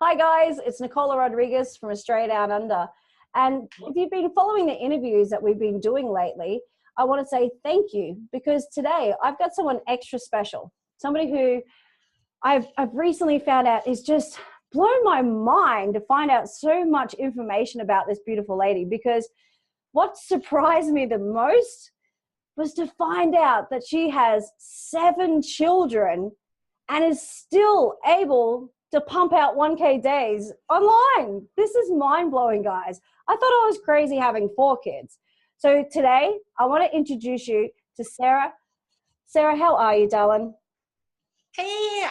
Hi guys, it's Nicola Rodriguez from Australia Down Under. And if you've been following the interviews that we've been doing lately, I want to say thank you, because today I've got someone extra special. Somebody who I've recently found out is just blown my mind to find out so much information about this beautiful lady. Because what surprised me the most was to find out that she has 7 children and is still able to pump out 1K days online. This is mind-blowing, guys. I thought I was crazy having 4 kids. So today, I want to introduce you to Sarah. Sarah, how are you, darling? Hey,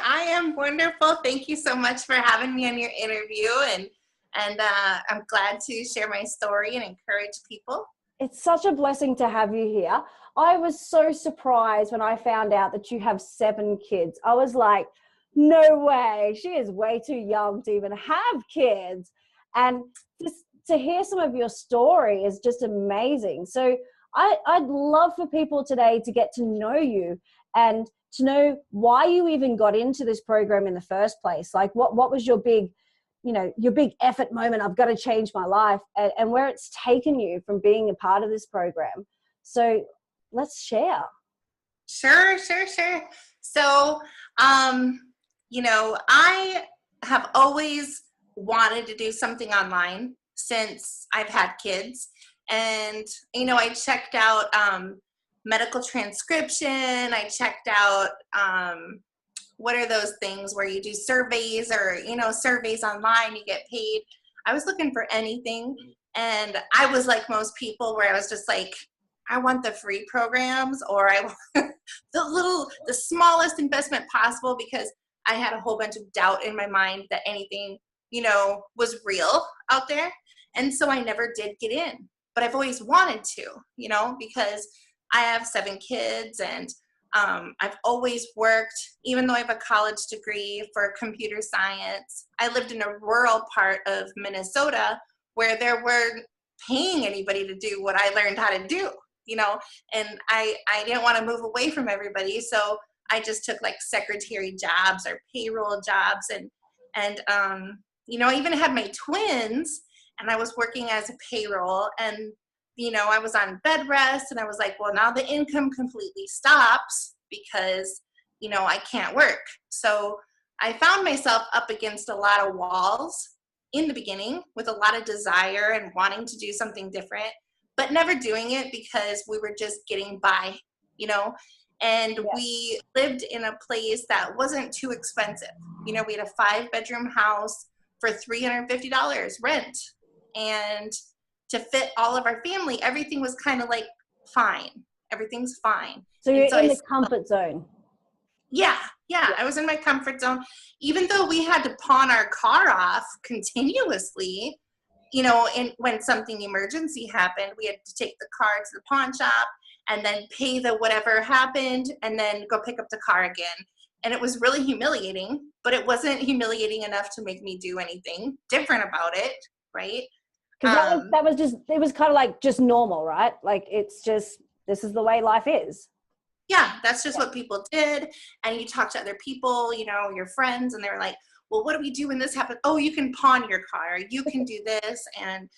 I am wonderful. Thank you so much for having me on your interview, and I'm glad to share my story and encourage people. It's such a blessing to have you here. I was so surprised when I found out that you have 7 kids. I was like, no way. She is way too young to even have kids. And just to hear some of your story is just amazing. So I'd love for people today to get to know you and to know why you even got into this program in the first place. Like what was your big, your big effort moment? I've got to change my life, and where it's taken you from being a part of this program. So let's share. Sure. So, I have always wanted to do something online since I've had kids. And, I checked out medical transcription. I checked out, what are those things where you do surveys or, surveys online, you get paid. I was looking for anything. And I was like most people where I was just like, I want the free programs, or I want the smallest investment possible, because I had a whole bunch of doubt in my mind that anything, was real out there. And so I never did get in, but I've always wanted to, because I have 7 kids, and I've always worked, even though I have a college degree for computer science. I lived in a rural part of Minnesota where there weren't paying anybody to do what I learned how to do, and I didn't want to move away from everybody. So I just took like secretary jobs or payroll jobs. And I even had my twins, and I was working as a payroll, and I was on bed rest, and I was like, well, now the income completely stops because, I can't work. So I found myself up against a lot of walls in the beginning with a lot of desire and wanting to do something different, but never doing it because we were just getting by, and Yes. We lived in a place that wasn't too expensive. We had a 5-bedroom house for $350 rent, and to fit all of our family, everything was kind of like fine. Everything's fine. So you're in the comfort zone. Yeah. I was in my comfort zone, even though we had to pawn our car off continuously. And when something emergency happened, we had to take the car to the pawn shop and then pay the whatever happened and then go pick up the car again. And it was really humiliating, but it wasn't humiliating enough to make me do anything different about it, right? Because it was kind of like just normal, right? Like it's just, this is the way life is. Yeah, that's just what people did. And you talk to other people, your friends, and they're like, well, what do we do when this happens? Oh, you can pawn your car. You can do this, and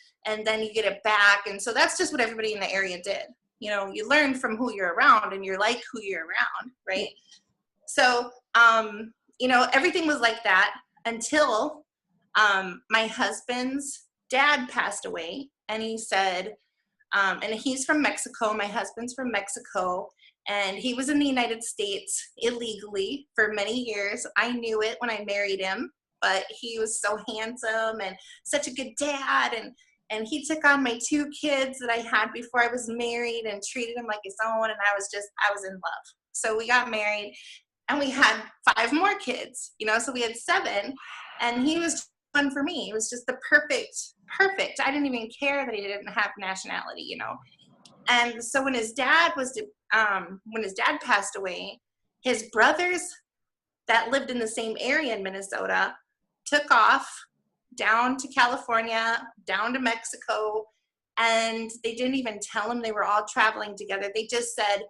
then you get it back. And so that's just what everybody in the area did. You learn from who you're around, and you're like who you're around, right? So, everything was like that until my husband's dad passed away. And he said, and he's from Mexico. My husband's from Mexico. And he was in the United States illegally for many years. I knew it when I married him, but he was so handsome and such a good dad. And he took on my 2 kids that I had before I was married and treated him like his own. And I was in love. So we got married, and we had 5 more kids, so we had 7. And he was fun for me. It was just the perfect. I didn't even care that he didn't have nationality, And so when his dad passed away, his brothers that lived in the same area in Minnesota took off down to California, down to Mexico, and they didn't even tell him they were all traveling together. They just said,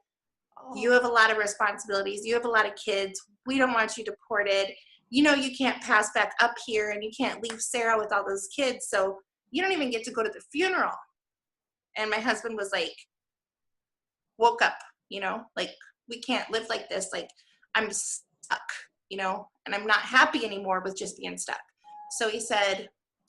you have a lot of responsibilities. You have a lot of kids. We don't want you deported. you can't pass back up here and you can't leave Sarah with all those kids. So you don't even get to go to the funeral. And my husband was like, woke up, like, we can't live like this. Like, I'm stuck, and I'm not happy anymore with just being stuck. So he said,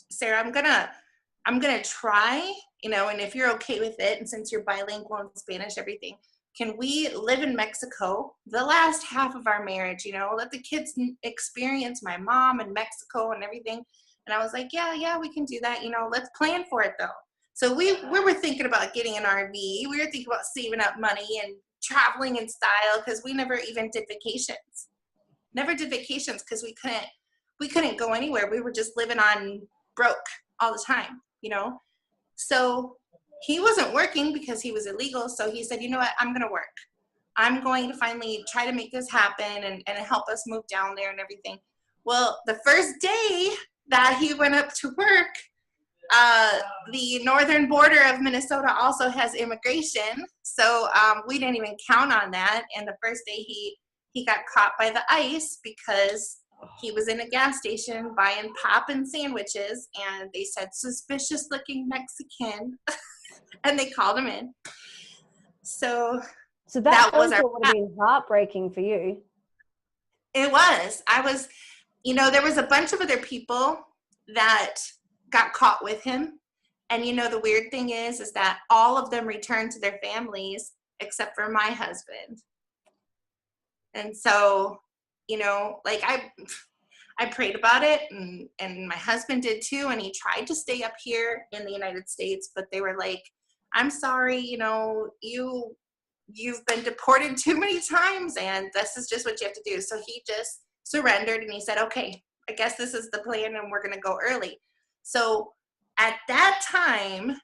Sarah, I'm gonna try, and if you're okay with it, and since you're bilingual in Spanish, everything, can we live in Mexico the last half of our marriage, let the kids experience my mom in Mexico and everything. And I was like, yeah, we can do that. Let's plan for it though. So we were thinking about getting an RV. We were thinking about saving up money and traveling in style, because we never even did vacations. Never did vacations because we couldn't go anywhere. We were just living on broke all the time, So he wasn't working because he was illegal. So he said, you know what, I'm going to work. I'm going to finally try to make this happen and help us move down there and everything. Well, the first day that he went up to work, the northern border of Minnesota also has immigration. So we didn't even count on that. And the first day he got caught by the ICE because he was in a gas station buying pop and sandwiches, and they said, suspicious looking Mexican. And they called him in. So that phone call would have been heartbreaking for you. It was. There was a bunch of other people that got caught with him. And the weird thing is that all of them returned to their families except for my husband. And so, like I prayed about it, and my husband did too. And he tried to stay up here in the United States, but they were like, I'm sorry, you've been deported too many times, and this is just what you have to do. So he just surrendered, and he said, okay, I guess this is the plan, and we're going to go early. So at that time,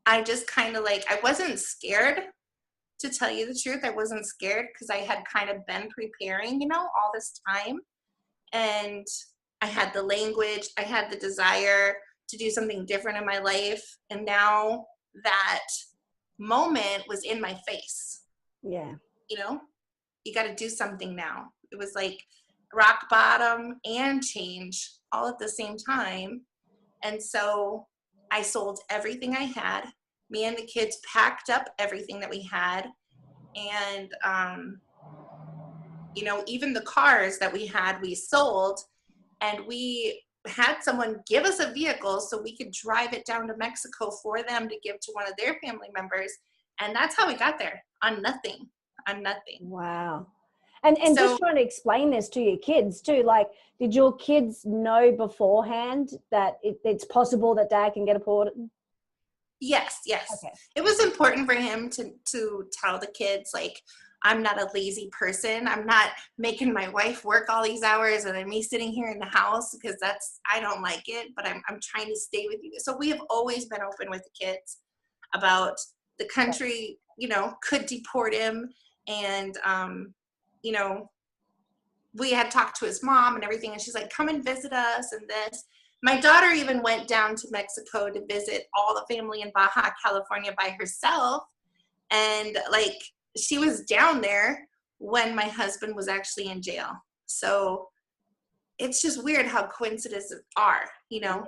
I just kind of I wasn't scared, to tell you the truth. I wasn't scared because I had kind of been preparing, all this time. And I had the language, I had the desire to do something different in my life. And now that moment was in my face. Yeah. You got to do something now. It was like rock bottom and change all at the same time. And so I sold everything I had. Me and the kids packed up everything that we had. And, even the cars that we had, we sold. And we had someone give us a vehicle so we could drive it down to Mexico for them to give to one of their family members. And that's how we got there, on nothing. Wow. And so, just trying to explain this to your kids too, did your kids know beforehand that it's possible that dad can get deported? Yes. Okay. It was important for him to tell the kids, I'm not a lazy person. I'm not making my wife work all these hours and then me sitting here in the house, because I don't like it, but I'm trying to stay with you. So we have always been open with the kids about the country, could deport him. And, we had talked to his mom and everything, and she's like, come and visit us and this. My daughter even went down to Mexico to visit all the family in Baja California by herself. And she was down there when my husband was actually in jail. So it's just weird how coincidences are, Yeah.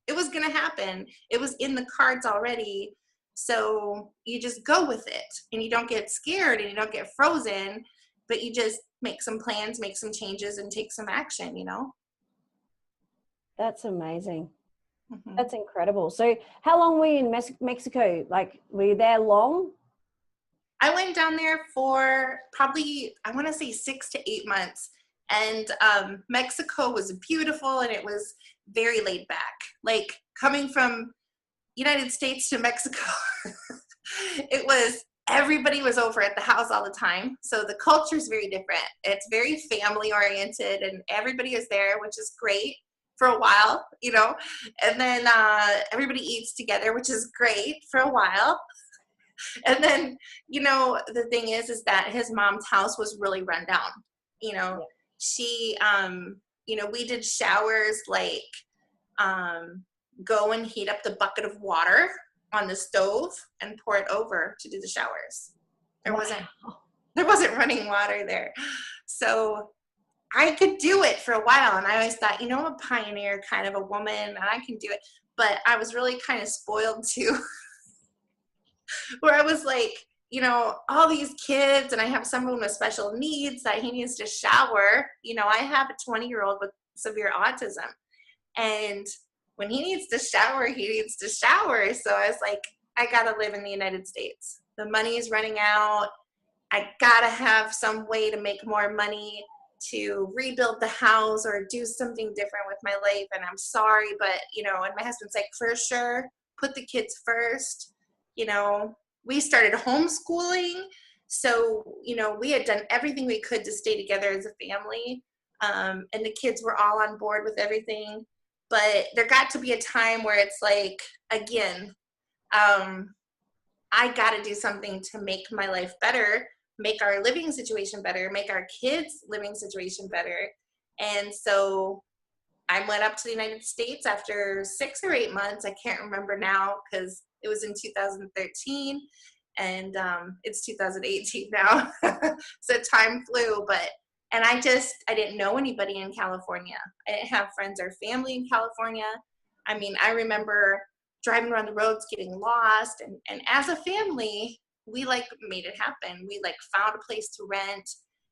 It was going to happen. It was in the cards already. So you just go with it, and you don't get scared, and you don't get frozen, but you just make some plans, make some changes, and take some action, That's amazing. Mm-hmm. That's incredible. So how long were you in Mexico? Were you there long? I went down there for probably, I want to say 6 to 8 months. And Mexico was beautiful, and it was very laid back. Coming from United States to Mexico, everybody was over at the house all the time. So the culture is very different. It's very family oriented, and everybody is there, which is great for a while, and then everybody eats together, which is great for a while. And then, the thing is that his mom's house was really run down. Yeah. She, we did showers, go and heat up the bucket of water on the stove and pour it over to do the showers. There wasn't running water there. So I could do it for a while. And I always thought, I'm a pioneer kind of a woman and I can do it. But I was really kind of spoiled too, where I was like, all these kids, and I have someone with special needs that he needs to shower. I have a 20-year-old with severe autism. And when he needs to shower, he needs to shower. So I was like, I got to live in the United States. The money is running out. I got to have some way to make more money to rebuild the house or do something different with my life. And I'm sorry, but, and my husband's like, for sure, put the kids first. We started homeschooling. So, we had done everything we could to stay together as a family. And the kids were all on board with everything. But there got to be a time where it's like, again, I got to do something to make my life better, make our living situation better, make our kids' living situation better. And so I went up to the United States after 6 or 8 months. I can't remember now because it was in 2013 and it's 2018 now. So time flew, and I didn't know anybody in California. I didn't have friends or family in California. I mean, I remember driving around the roads, getting lost. And as a family, we made it happen. We found a place to rent,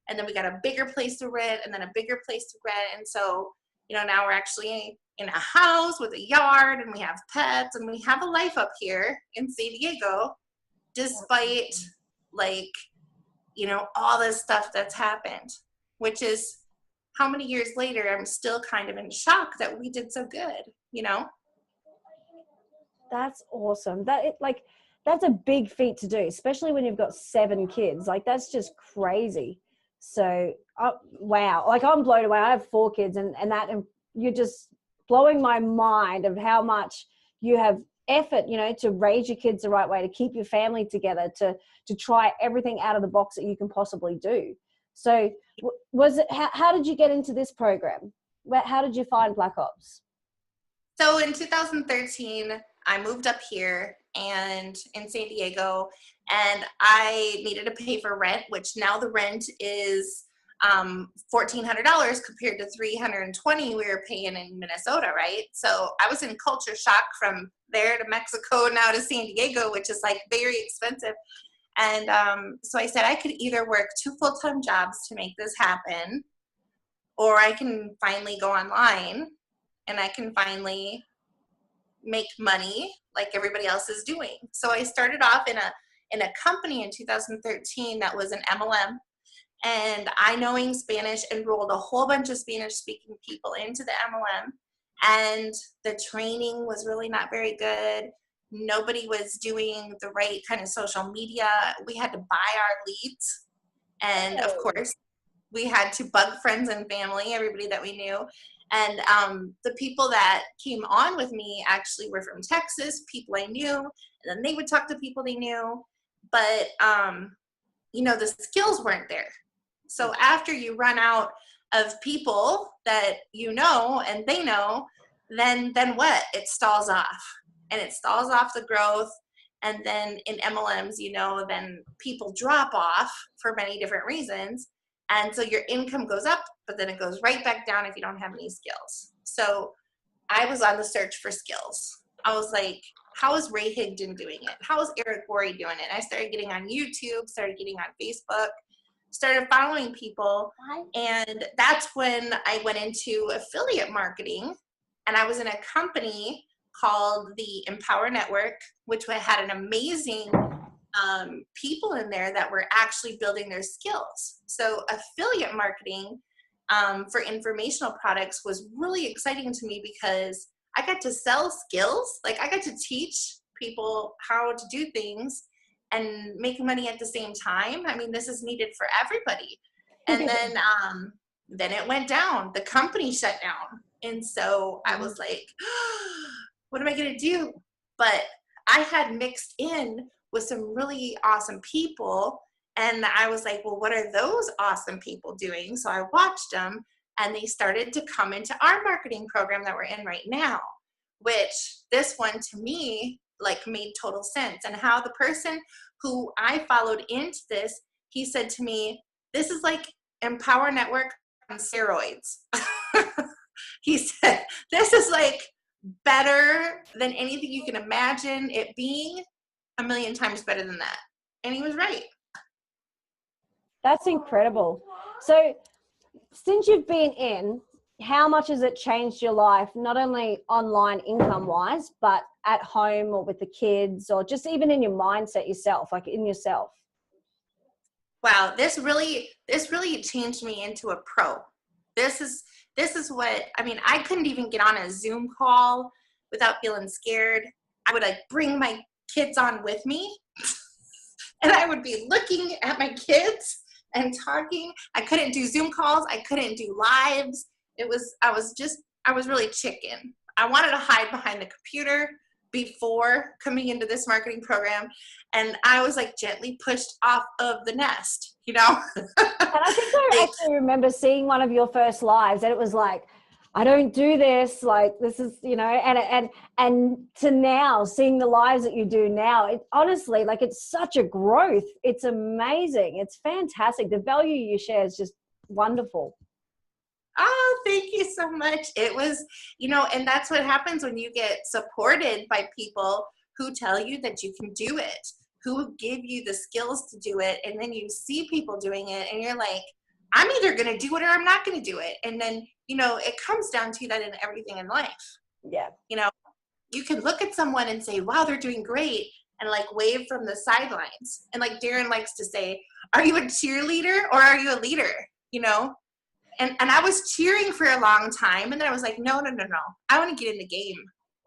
and then we got a bigger place to rent, and then a bigger place to rent. And so, now we're actually in a house with a yard, and we have pets, and we have a life up here in San Diego, despite all this stuff that's happened, which is how many years later, I'm still kind of in shock that we did so good, That's awesome. That's a big feat to do, especially when you've got 7 kids. That's just crazy. So, wow. I'm blown away. I have 4 kids and you're just blowing my mind of how much you have effort, to raise your kids the right way, to keep your family together, to try everything out of the box that you can possibly do. So how did you get into this program? How did you find Black Ops? So in 2013, I moved up here and in San Diego, and I needed to pay for rent, which now the rent is $1,400 compared to $320 we were paying in Minnesota, right? So I was in culture shock from there to Mexico, now to San Diego, which is very expensive. And so I said I could either work 2 full-time jobs to make this happen, or I can finally go online and I can finally make money like everybody else is doing. So I started off in a company in 2013 that was an MLM. And I, knowing Spanish, enrolled a whole bunch of Spanish-speaking people into the MLM. And the training was really not very good. Nobody was doing the right kind of social media. We had to buy our leads. And of course, we had to bug friends and family, everybody that we knew. And the people that came on with me actually were from Texas, people I knew. And then they would talk to people they knew. But, the skills weren't there. So after you run out of people that and they know, then what? It stalls off. And it stalls off the growth. And then in MLMs, then people drop off for many different reasons. And so your income goes up, but then it goes right back down if you don't have any skills. So I was on the search for skills. I was like, how is Ray Higdon doing it? How is Eric Worre doing it? I started getting on YouTube, started getting on Facebook, started following people. And that's when I went into affiliate marketing. And I was in a company called the Empower Network, which had an amazing people in there that were actually building their skills. So affiliate marketing for informational products was really exciting to me because I got to sell skills. I got to teach people how to do things and make money at the same time. I mean, this is needed for everybody. And then it went down. The company shut down. And so I was like, what am I going to do? But I had mixed in with some really awesome people. And I was like, well, what are those awesome people doing? So I watched them, and they started to come into our marketing program that we're in right now, which this one to me made total sense. And how the person who I followed into this, he said to me, this is like Empower Network on steroids. He said, this is like better than anything you can imagine it being, a million times better than that. And he was right. That's incredible. So since you've been in, how much has it changed your life, not only online income wise, but at home or with the kids, or just even in your mindset yourself, like in yourself? Wow, this really changed me into a pro. This is what, I mean, I couldn't even get on a Zoom call without feeling scared. I would like bring my kids on with me and I would be looking at my kids and talking. I couldn't do Zoom calls. I couldn't do lives. I was really chicken. I wanted to hide behind the computer before coming into this marketing program. And I was like gently pushed off of the nest, you know? And I think I actually remember seeing one of your first lives, and it was like, I don't do this, like this is, you know, and to now seeing the lives that you do now, it honestly, like it's such a growth. It's amazing. It's fantastic. The value you share is just wonderful. Oh, thank you so much. It was, you know, and that's what happens when you get supported by people who tell you that you can do it, who give you the skills to do it. And then you see people doing it and you're like, I'm either going to do it or I'm not going to do it. And then, you know, it comes down to that in everything in life. Yeah. You know, you can look at someone and say, wow, they're doing great, and like wave from the sidelines. And like Darren likes to say, are you a cheerleader or are you a leader? You know? And I was cheering for a long time. And then I was like, no. I want to get in the game.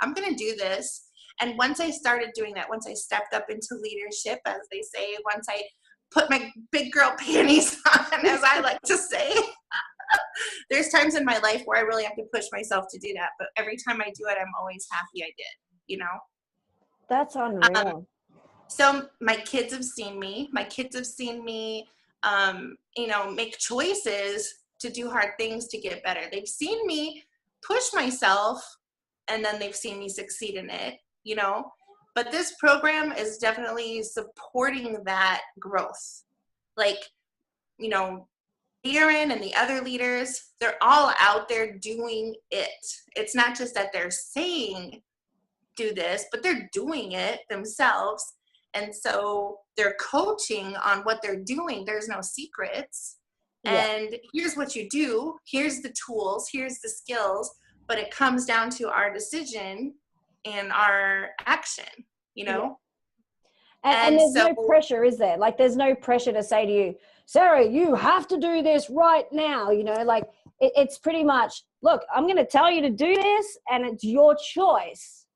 I'm going to do this. And once I started doing that, once I stepped up into leadership, as they say, once I put my big girl panties on, as I like to say, there's times in my life where I really have to push myself to do that. But every time I do it, I'm always happy I did, you know? That's unreal. So my kids have seen me. You know, make choices to do hard things to get better. They've seen me push myself, and then they've seen me succeed in it, you know? But this program is definitely supporting that growth. Like, you know, Aaron and the other leaders, they're all out there doing it. It's not just that they're saying, do this, but they're doing it themselves. And so they're coaching on what they're doing. There's no secrets. Yeah. And here's what you do. Here's the tools. Here's the skills. But it comes down to our decision and our action, you know? Yeah. And there's no pressure, is there? Like, there's no pressure to say to you, Sarah, you have to do this right now. You know, like it's pretty much, look, I'm going to tell you to do this and it's your choice.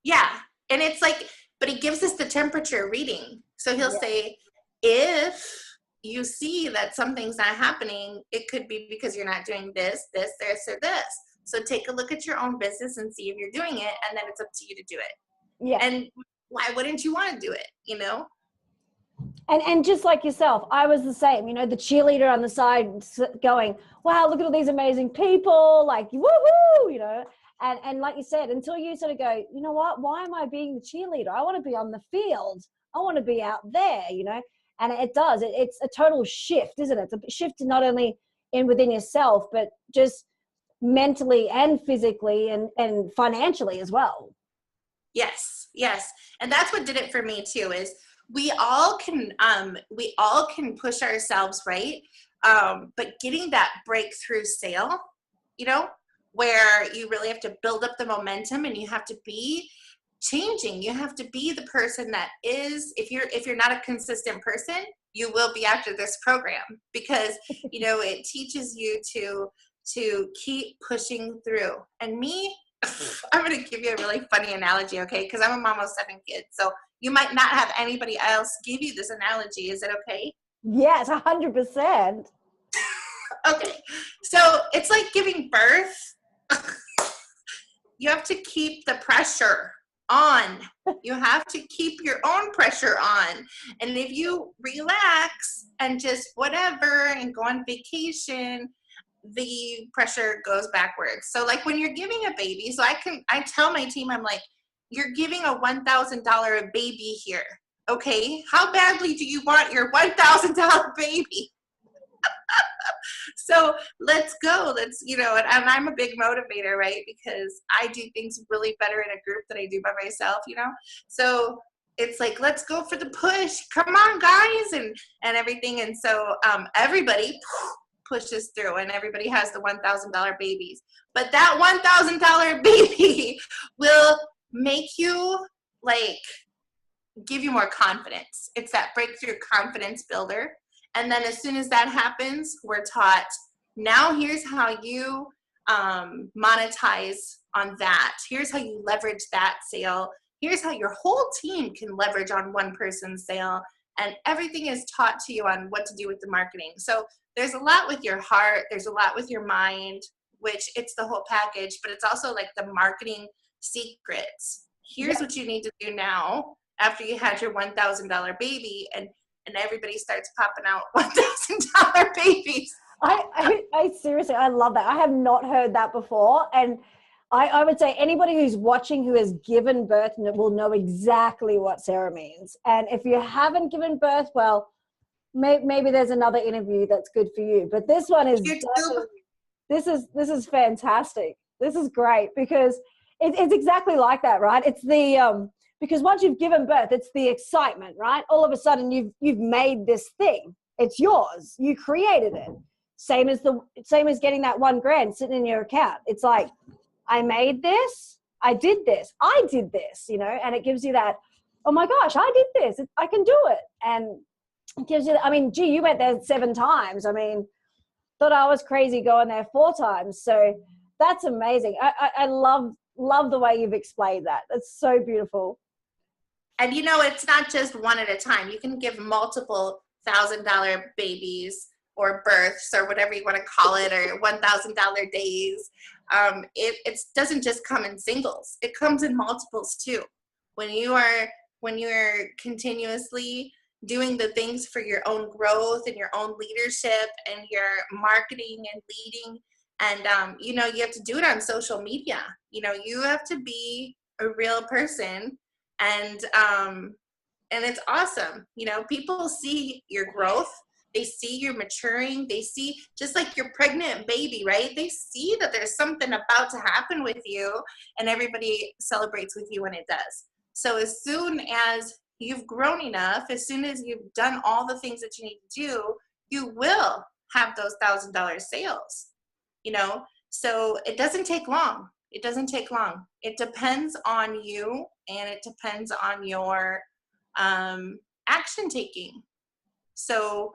Yeah. And it's like, but he gives us the temperature reading. So he'll say, if you see that something's not happening, it could be because you're not doing this, this, or this. So take a look at your own business and see if you're doing it, and then it's up to you to do it. Yeah. And why wouldn't you want to do it, you know? And just like yourself, I was the same, you know, the cheerleader on the side going, wow, look at all these amazing people, like, woohoo, you know. And like you said, until you sort of go, you know what, why am I being the cheerleader? I want to be on the field. I want to be out there, you know. And it does. It's a total shift, isn't it? It's a shift not only within yourself, but just mentally and physically and financially as well. Yes. And that's what did it for me too, is we all can push ourselves, right? But getting that breakthrough sale, you know, where you really have to build up the momentum and you have to be changing. You have to be the person that is, if you're not a consistent person, you will be after this program, because, you know, it teaches you to keep pushing through. And me, I'm going to give you a really funny analogy, okay? Because I'm a mom of 7 kids. So you might not have anybody else give you this analogy. Is it okay? Yes, 100%. Okay. So it's like giving birth. You have to keep the pressure on. You have to keep your own pressure on. And if you relax and just whatever and go on vacation, the pressure goes backwards. So like when you're giving a baby, so I tell my team, I'm like, you're giving a $1,000 baby here. Okay. How badly do you want your $1,000 baby? So let's go. Let's, and I'm a big motivator, right? Because I do things really better in a group than I do by myself, So it's like, let's go for the push. Come on, guys, and everything. And so everybody pushes through, and everybody has the $1,000 babies. But that $1,000 baby will make you give you more confidence. It's that breakthrough confidence builder. And then as soon as that happens, we're taught, now here's how you monetize on that. Here's how you leverage that sale. Here's how your whole team can leverage on one person's sale. And everything is taught to you on what to do with the marketing. So there's a lot with your heart. There's a lot with your mind, which it's the whole package, but it's also like the marketing secrets. Here's what you need to do now after you had your $1,000 baby, and everybody starts popping out $1,000 babies. I seriously, I love that. I have not heard that before. And I would say anybody who's watching who has given birth will know exactly what Sarah means. And if you haven't given birth, well, maybe there's another interview that's good for you. But this one is this is fantastic. This is great because it's exactly like that, right? It's the because once you've given birth, it's the excitement, right? All of a sudden you've made this thing. It's yours. You created it. Same as getting that $1,000 sitting in your account. It's like, I made this, I did this, and it gives you that, oh my gosh, I did this, I can do it. And it gives you, gee, you went there 7 times. Thought I was crazy going there 4 times. So that's amazing. I love the way you've explained that. That's so beautiful. And it's not just one at a time. You can give multiple $1,000 babies or births or whatever you want to call it, or $1,000 days. It doesn't just come in singles. It comes in multiples too. When you're continuously doing the things for your own growth and your own leadership and your marketing and leading, and you have to do it on social media. You have to be a real person, and it's awesome. People see your growth. They see you maturing. They see, just like your pregnant baby, right? They see that there's something about to happen with you, and everybody celebrates with you when it does. So as soon as you've grown enough, as soon as you've done all the things that you need to do, you will have those $1,000 sales, So it doesn't take long. It doesn't take long. It depends on you, and it depends on your action taking. So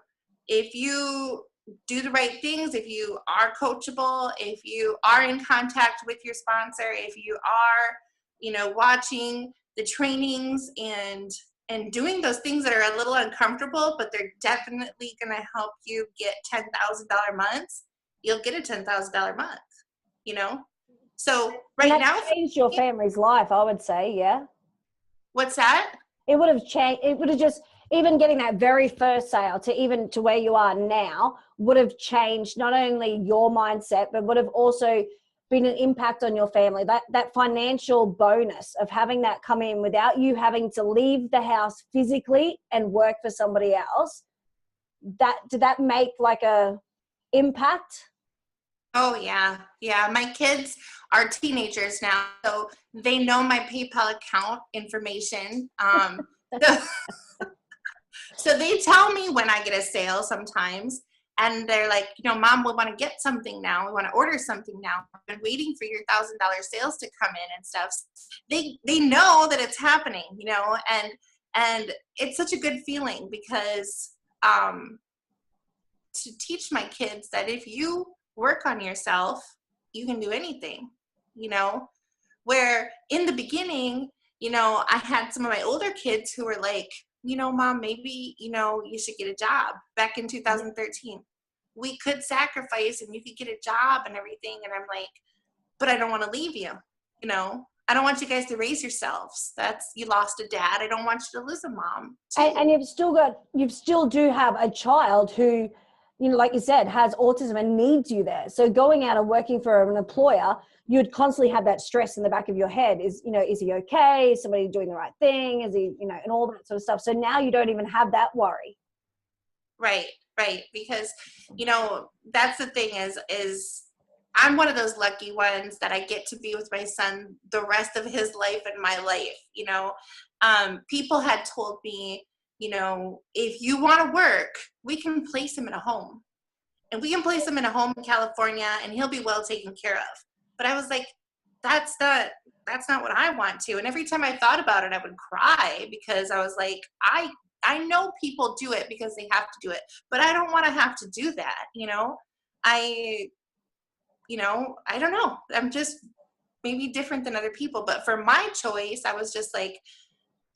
if you do the right things, if you are coachable, if you are in contact with your sponsor, if you are, watching the trainings and doing those things that are a little uncomfortable, but they're definitely going to help you get $10,000 months, you'll get a $10,000 month, So right now, changed your family's life, I would say. Yeah. What's that? It would have changed. It would have just, even getting that very first sale to where you are now would have changed not only your mindset, but would have also been an impact on your family. That financial bonus of having that come in without you having to leave the house physically and work for somebody else. Did that make like a impact? Oh yeah. Yeah. My kids are teenagers now, so they know my PayPal account information. So they tell me when I get a sale sometimes, and they're like, Mom, we want to get something now. We want to order something now. I've been waiting for your $1,000 sales to come in and stuff. They know that it's happening, and it's such a good feeling because to teach my kids that if you work on yourself, you can do anything, where in the beginning, I had some of my older kids who were like, Mom, maybe, you should get a job back in 2013. We could sacrifice and you could get a job and everything. And I'm like, but I don't want to leave you. I don't want you guys to raise yourselves. You lost a dad. I don't want you to lose a mom. And you still do have a child who, like you said, has autism and needs you there. So going out and working for an employer, you'd constantly have that stress in the back of your head. Is he okay? Is somebody doing the right thing? Is he, and all that sort of stuff. So now you don't even have that worry. Right. right? Because, that's the thing is I'm one of those lucky ones that I get to be with my son the rest of his life and my life. People had told me, if you want to work, we can place him in a home. And we can place him in a home in California and he'll be well taken care of. But I was like, that's not what I want to. And every time I thought about it, I would cry because I was like, I know people do it because they have to do it, but I don't want to have to do that. I, I don't know. I'm just maybe different than other people, but for my choice, I was just like,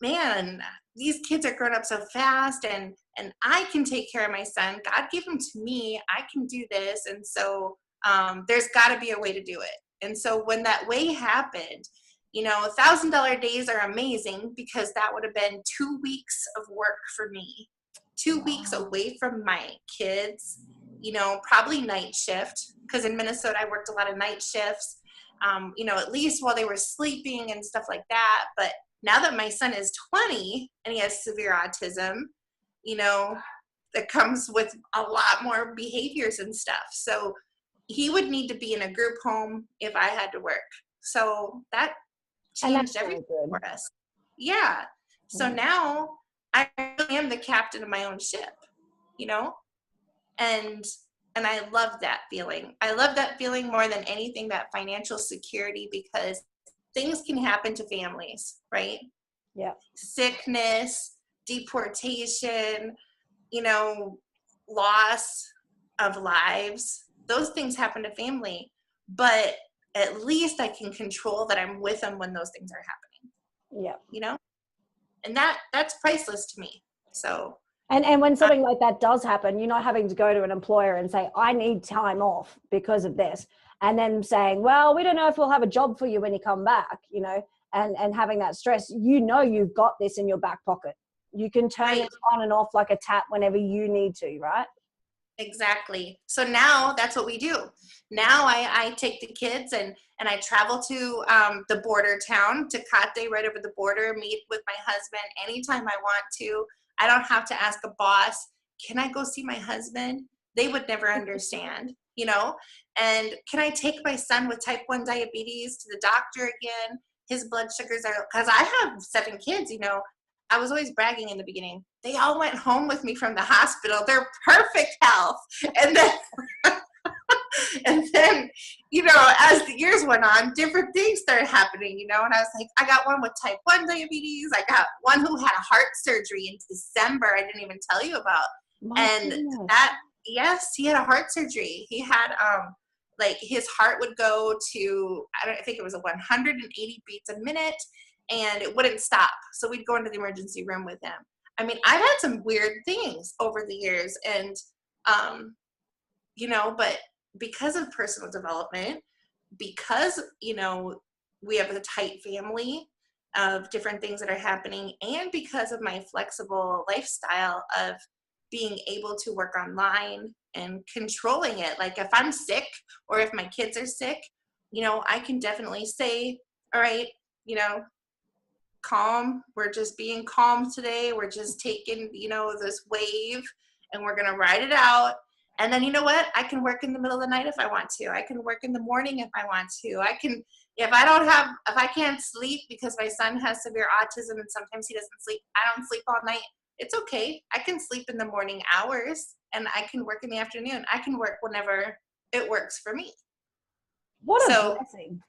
man, these kids are growing up so fast and I can take care of my son. God gave him to me. I can do this. And so there's got to be a way to do it. And so when that way happened, $1,000 days are amazing because that would have been 2 weeks of work for me, 2 weeks away from my kids, probably night shift, because in Minnesota, I worked a lot of night shifts, at least while they were sleeping and stuff like that. But now that my son is 20 and he has severe autism, that comes with a lot more behaviors and stuff. So he would need to be in a group home if I had to work. So that changed everything for us. Yeah. So now I really am the captain of my own ship, and I love that feeling. I love that feeling more than anything, that financial security, because things can happen to families, right? Yeah. Sickness, deportation, loss of lives. Those things happen to family, but at least I can control that I'm with them when those things are happening. Yeah. And that's priceless to me. So. And when something like that does happen, you're not having to go to an employer and say, I need time off because of this. And then saying, well, we don't know if we'll have a job for you when you come back, and having that stress, you've got this in your back pocket. You can turn it on and off like a tap whenever you need to, right? Exactly. So now that's what we do. Now I take the kids and I travel to the border town, Tecate, right over the border, meet with my husband anytime I want to. I don't have to ask a boss, can I go see my husband? They would never understand, And can I take my son with type 1 diabetes to the doctor again? His blood sugars are, because I have 7 kids, I was always bragging in the beginning. They all went home with me from the hospital. They're perfect health. And then, as the years went on, different things started happening, And I was like, I got one with type 1 diabetes. I got one who had a heart surgery in December I didn't even tell you about. Yes, he had a heart surgery. He had, his heart would go to, I think it was 180 beats a minute. And it wouldn't stop. So we'd go into the emergency room with him. I mean, I've had some weird things over the years. And, but because of personal development, because, we have a tight family of different things that are happening, and because of my flexible lifestyle of being able to work online and controlling it. Like if I'm sick or if my kids are sick, I can definitely say, all right, calm. We're just being calm today. We're just taking, this wave and we're going to ride it out. And then, you know what? I can work in the middle of the night if I want to. I can work in the morning if I want to. If I can't sleep because my son has severe autism and sometimes he doesn't sleep, I don't sleep all night. It's okay. I can sleep in the morning hours and I can work in the afternoon. I can work whenever it works for me. What a blessing.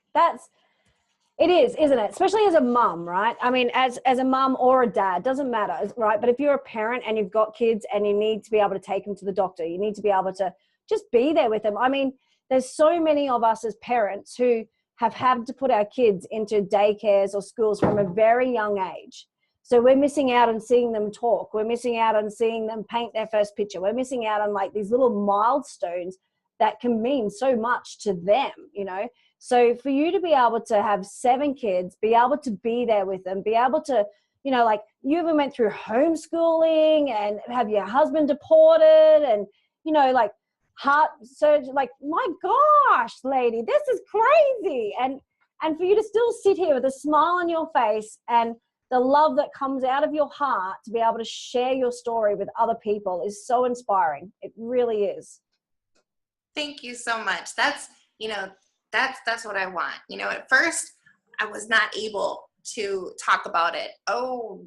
It is, isn't it? Especially as a mum, right? I mean, as a mum or a dad, doesn't matter, right? But if you're a parent and you've got kids and you need to be able to take them to the doctor, you need to be able to just be there with them. I mean, there's so many of us as parents who have had to put our kids into daycares or schools from a very young age. So we're missing out on seeing them talk. We're missing out on seeing them paint their first picture. We're missing out on these little milestones that can mean so much to them, So for you to be able to have 7 kids, be able to be there with them, be able to, you even went through homeschooling and have your husband deported and, heart surgery, my gosh, lady, this is crazy. And for you to still sit here with a smile on your face and the love that comes out of your heart to be able to share your story with other people is so inspiring. It really is. Thank you so much. That's, you know, that's what I want. You know, at first I was not able to talk about it. Oh,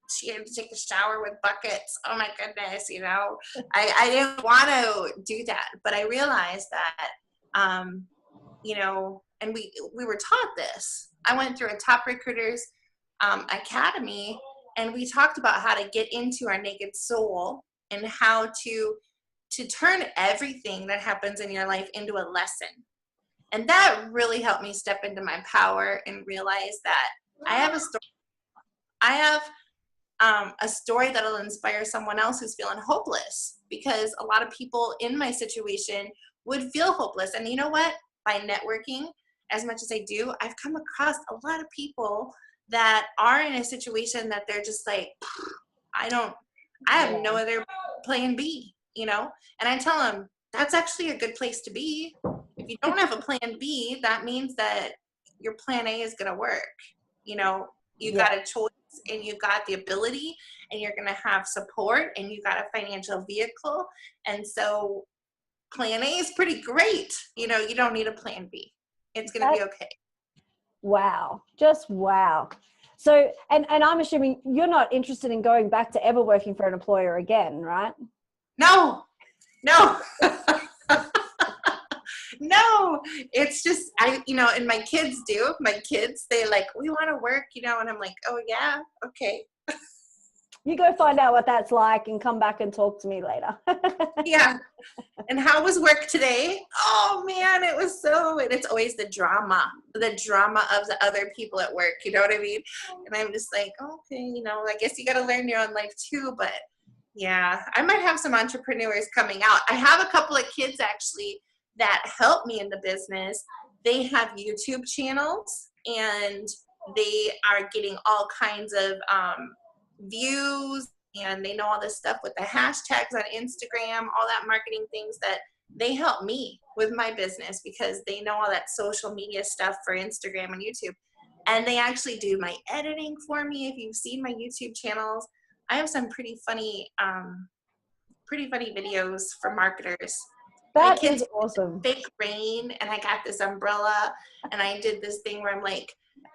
she had to take a shower with buckets. Oh my goodness, you know, I didn't want to do that, but I realized that, you know, and we were taught this. I went through a top recruiters academy, and we talked about how to get into our naked soul and how to turn everything that happens in your life into a lesson. And that really helped me step into my power and realize that I have a story. I have a story that'll inspire someone else who's feeling hopeless, because a lot of people in my situation would feel hopeless. And you know what? By networking as much as I do, I've come across a lot of people that are in a situation that they're just like, I have no other plan B, you know? And I tell them, that's actually a good place to be. If you don't have a plan B, that means that your plan A is going to work. You know, you got a choice, and you got the ability, and you're going to have support, and you got a financial vehicle. And so plan A is pretty great. You know, you don't need a plan B. It's going to be okay. Wow. Just wow. So, and I'm assuming you're not interested in going back to ever working for an employer again, right? No. No, it's just, you know, and my kids do. My kids, they like, we want to work, you know, and I'm like, oh yeah, okay. You go find out what that's like and come back and talk to me later. Yeah. And how was work today? Oh man, it was so, and it's always the drama of the other people at work. You know what I mean? And I'm just like, okay, you know, I guess you got to learn your own life too. But yeah, I might have some entrepreneurs coming out. I have a couple of kids actually that help me in the business. They have YouTube channels, and they are getting all kinds of views, and they know all this stuff with the hashtags on Instagram, all that marketing things that they help me with my business, because they know all that social media stuff for Instagram and YouTube. And they actually do my editing for me. If you've seen my YouTube channels, I have some pretty funny videos for marketers. That is awesome. Fake rain, and I got this umbrella, and I did this thing where I'm like,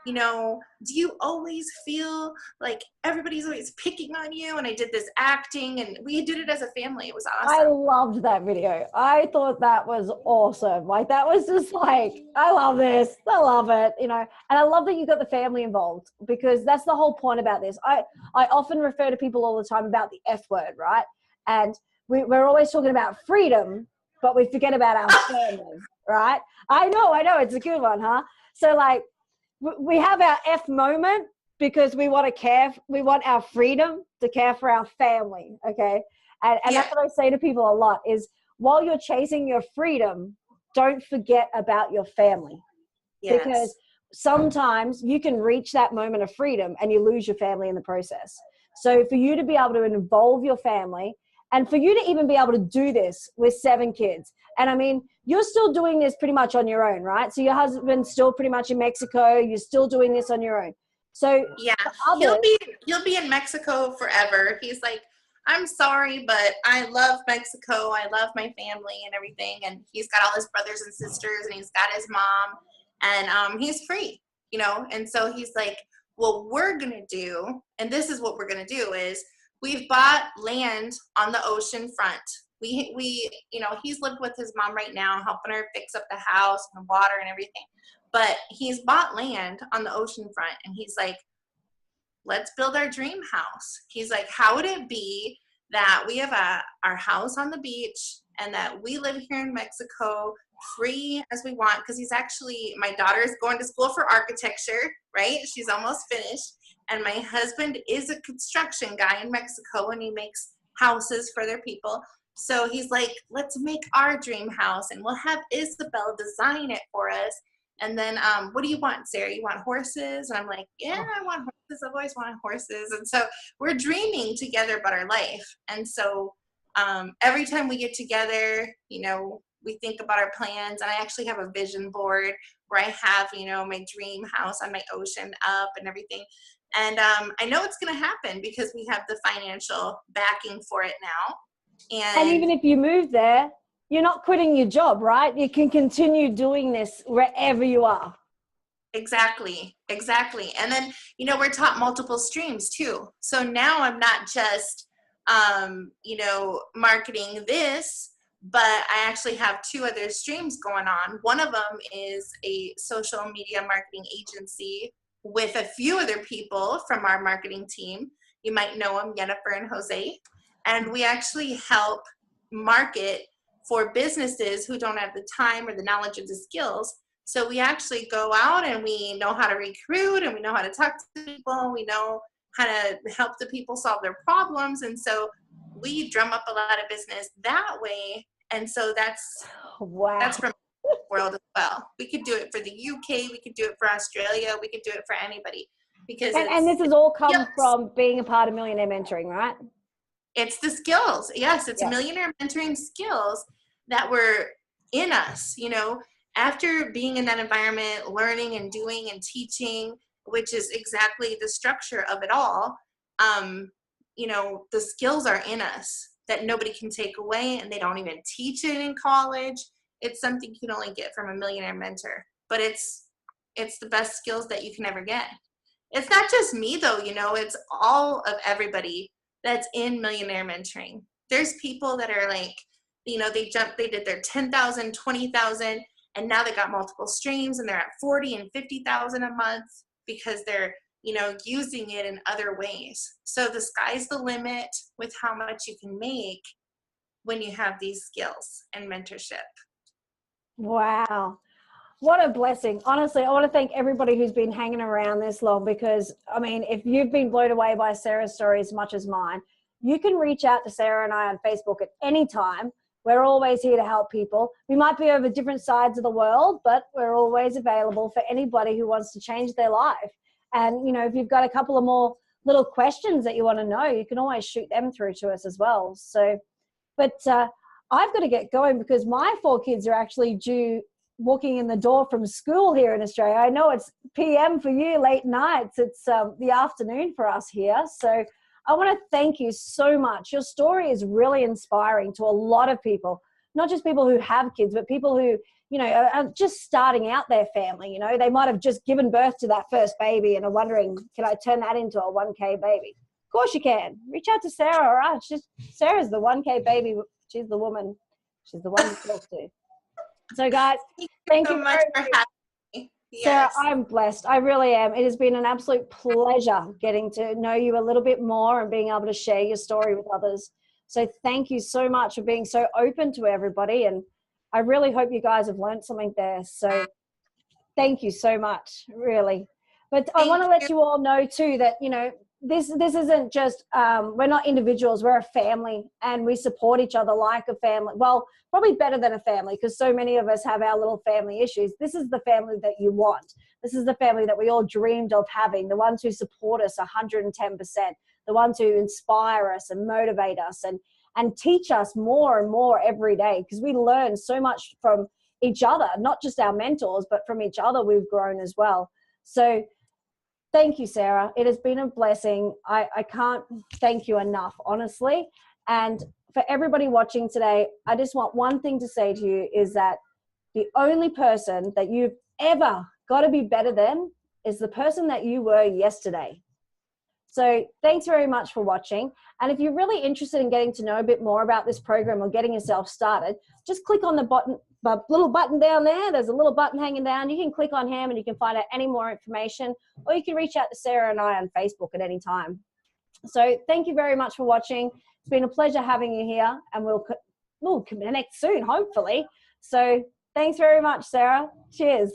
you know, do you always feel like everybody's always picking on you? And I did this acting, and we did it as a family. It was awesome. I loved that video. I thought that was awesome. Like, that was just like, I love this. I love it, you know. And I love that you got the family involved, because that's the whole point about this. I often refer to people all the time about the F word, right? And we're always talking about freedom, but we forget about our family, right? I know. It's a good one, huh? So, like, we have our F moment because we want our freedom to care for our family, okay? And that's what I say to people a lot is, while you're chasing your freedom, don't forget about your family. Yes. Because sometimes you can reach that moment of freedom and you lose your family in the process. So for you to be able to involve your family, and for you to even be able to do this with 7 kids. And I mean, you're still doing this pretty much on your own, right? So your husband's still pretty much in Mexico. You're still doing this on your own. So yeah, he'll be in Mexico forever. He's like, I'm sorry, but I love Mexico. I love my family and everything. And he's got all his brothers and sisters, and he's got his mom, and he's free, you know? And so he's like, what we're going to do, and this is what we're going to do, is we've bought land on the ocean front. We, you know, he's lived with his mom right now, helping her fix up the house and the water and everything. But he's bought land on the ocean front, and he's like, let's build our dream house. He's like, how would it be that we have our house on the beach, and that we live here in Mexico free as we want? Because he's actually, my daughter's going to school for architecture, right? She's almost finished. And my husband is a construction guy in Mexico, and he makes houses for their people. So he's like, let's make our dream house, and we'll have Isabel design it for us. And then, what do you want, Sarah? You want horses? And I'm like, yeah, I want horses. I've always wanted horses. And so we're dreaming together about our life. And so every time we get together, you know, we think about our plans. And I actually have a vision board where I have, you know, my dream house on my ocean up and everything. And I know it's going to happen because we have the financial backing for it now. And even if you move there, you're not quitting your job, right? You can continue doing this wherever you are. Exactly. And then, we're taught multiple streams too. So now I'm not just, marketing this, but I actually have 2 other streams going on. One of them is a social media marketing agency with a few other people from our marketing team. You might know them, Jennifer and Jose. And we actually help market for businesses who don't have the time or the knowledge or the skills. So we actually go out and we know how to recruit, and we know how to talk to people, and we know how to help the people solve their problems. And so we drum up a lot of business that way. And so that's from the world as well. We could do it for the UK, we could do it for Australia, we could do it for anybody. Because and this has all come from being a part of Millionaire Mentoring, right? It's the skills. Yes, it's Millionaire Mentoring skills that were in us, after being in that environment, learning and doing and teaching, which is exactly the structure of it all. The skills are in us that nobody can take away, and they don't even teach it in college. It's something you can only get from a millionaire mentor, but it's the best skills that you can ever get. It's not just me though, it's all of everybody that's in millionaire mentoring. There's people that are like, they did their 10,000, 20,000, and now they got multiple streams and they're at 40 and 50,000 a month because they're, using it in other ways. So the sky's the limit with how much you can make when you have these skills and mentorship. Wow. What a blessing. Honestly, I want to thank everybody who's been hanging around this long, because, if you've been blown away by Sarah's story as much as mine, you can reach out to Sarah and I on Facebook at any time. We're always here to help people. We might be over different sides of the world, but we're always available for anybody who wants to change their life. And, if you've got a couple of more little questions that you want to know, you can always shoot them through to us as well. So, but I've got to get going because my 4 kids are actually due walking in the door from school here in Australia. I know it's PM for you, late nights. It's the afternoon for us here. So I want to thank you so much. Your story is really inspiring to a lot of people, not just people who have kids, but people who, are just starting out their family. They might have just given birth to that first baby and are wondering, can I turn that into a 1K baby? Of course you can. Reach out to Sarah. All right. Sarah's the 1K baby. She's the woman. She's the one to talk to. So guys, thank you so much for having me. Sarah, I'm blessed. I really am. It has been an absolute pleasure getting to know you a little bit more and being able to share your story with others. So thank you so much for being so open to everybody. And I really hope you guys have learned something there. So thank you so much, really. But I want to let you all know too that, this isn't just, we're not individuals, we're a family, and we support each other like a family. Well, probably better than a family, because so many of us have our little family issues. This is the family that you want. This is the family that we all dreamed of having, the ones who support us 110%, the ones who inspire us and motivate us and teach us more and more every day, because we learn so much from each other, not just our mentors, but from each other we've grown as well. So thank you, Sarah. It has been a blessing. I can't thank you enough, honestly. And for everybody watching today, I just want one thing to say to you is that the only person that you've ever got to be better than is the person that you were yesterday. So thanks very much for watching. And if you're really interested in getting to know a bit more about this program or getting yourself started, just click on the little button down there. There's a little button hanging down. You can click on him and you can find out any more information, or you can reach out to Sarah and I on Facebook at any time. So thank you very much for watching. It's been a pleasure having you here, and we'll connect soon, hopefully. So thanks very much, Sarah. Cheers.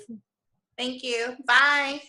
Thank you. Bye.